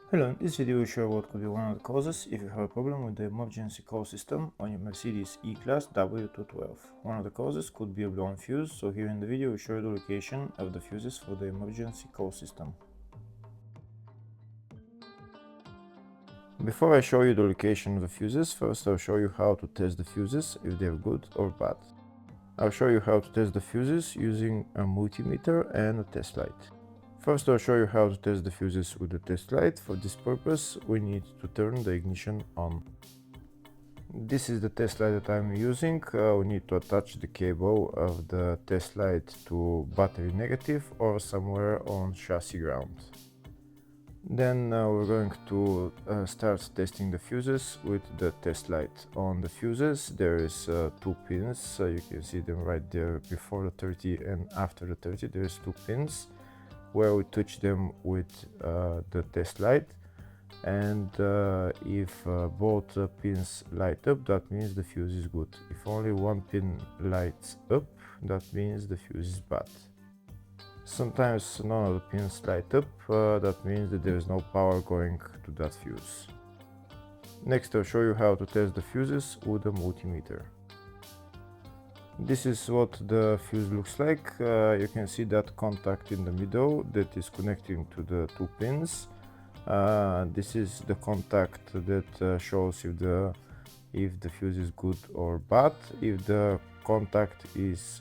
Hello, in this video we show what could be one of the causes if you have a problem with the emergency call system on your Mercedes E-Class W212. One of the causes could be a blown fuse, so here in the video we show you the location of the fuses for the emergency call system. Before I show you the location of the fuses, first I'll show you how to test the fuses, if they're good or bad. I'll show you how to test the fuses using a multimeter and a test light. First I'll show you how to test the fuses with the test light. For this purpose we need to turn the ignition on. This is the test light that I'm using. We need to attach the cable of the test light to battery negative or somewhere on chassis ground. Then we're going to start testing the fuses with the test light. On the fuses there is two pins, you can see them right there before the 30 and after the 30. There's two pins where we touch them with the test light, and if both pins light up, that means the fuse is good. If only one pin lights up, that means the fuse is bad. Sometimes none of the pins light up, that means that there is no power going to that fuse. Next I'll show you how to test the fuses with a multimeter. This is what the fuse looks like. You can see that contact in the middle that is connecting to the two pins. This is the contact that shows if the fuse is good or bad. If the contact is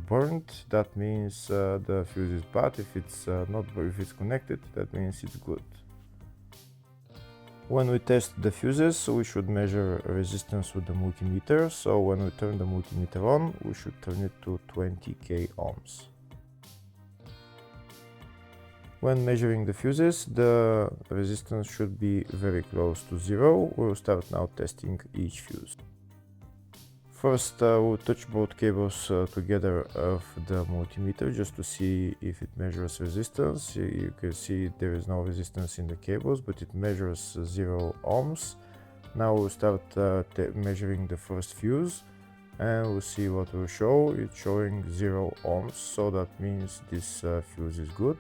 burnt, that means the fuse is bad. If it's if it's connected, that means it's good. When we test the fuses, we should measure resistance with the multimeter. So when we turn the multimeter on, we should turn it to 20k ohms. When measuring the fuses, the resistance should be very close to zero. We'll start now testing each fuse. First, we'll touch both cables together of the multimeter just to see if it measures resistance. You can see there is no resistance in the cables, but it measures 0 ohms. Now we'll start measuring the first fuse, and we'll see what will show. It's showing 0 ohms, so that means this fuse is good.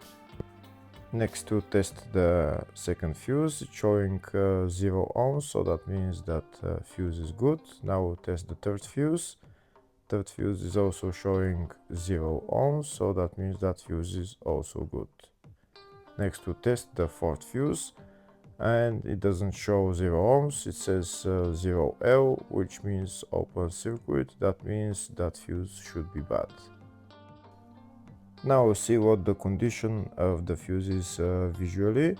Next, to test the second fuse, it's showing 0 ohms, so that means that fuse is good. Now we'll test the third fuse. Third fuse is also showing 0 ohms, so that means that fuse is also good. Next we'll test the fourth fuse, and it doesn't show 0 ohms, it says 0L, which means open circuit. That means that fuse should be bad. Now we'll see what the condition of the fuse is visually.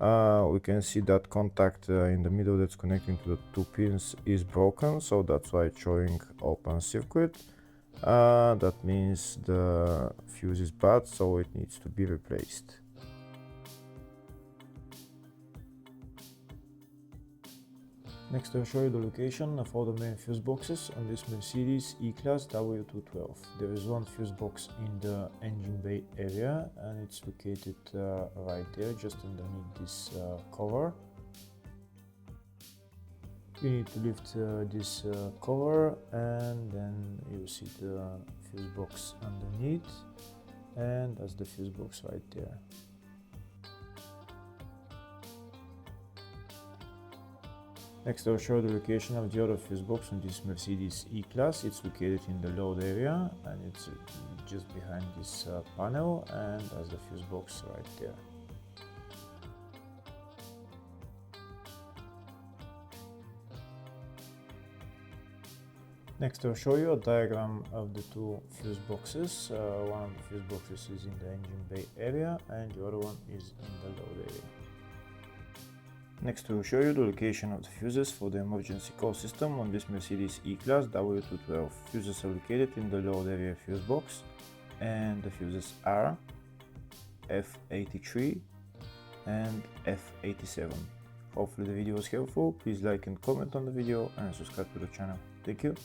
We can see that contact in the middle that's connecting to the two pins is broken, so that's why it's showing open circuit. That means the fuse is bad, so it needs to be replaced. Next I'll show you the location of all the main fuse boxes on this Mercedes E-Class W212. There is one fuse box in the engine bay area, and it's located right there, just underneath this cover. You need to lift this cover, and then you see the fuse box underneath, and that's the fuse box right there. Next I'll show the location of the other fuse box on this Mercedes E-Class. It's located in the load area, and it's just behind this panel, and that's the fuse box right there. Next I'll show you a diagram of the two fuse boxes. One of the fuse boxes is in the engine bay area, and the other one is in the load area. Next we'll show you the location of the fuses for the emergency call system on this Mercedes E-Class W212. Fuses are located in the load area fuse box, and the fuses are F83 and F87. Hopefully the video was helpful. Please like and comment on the video and subscribe to the channel. Thank you.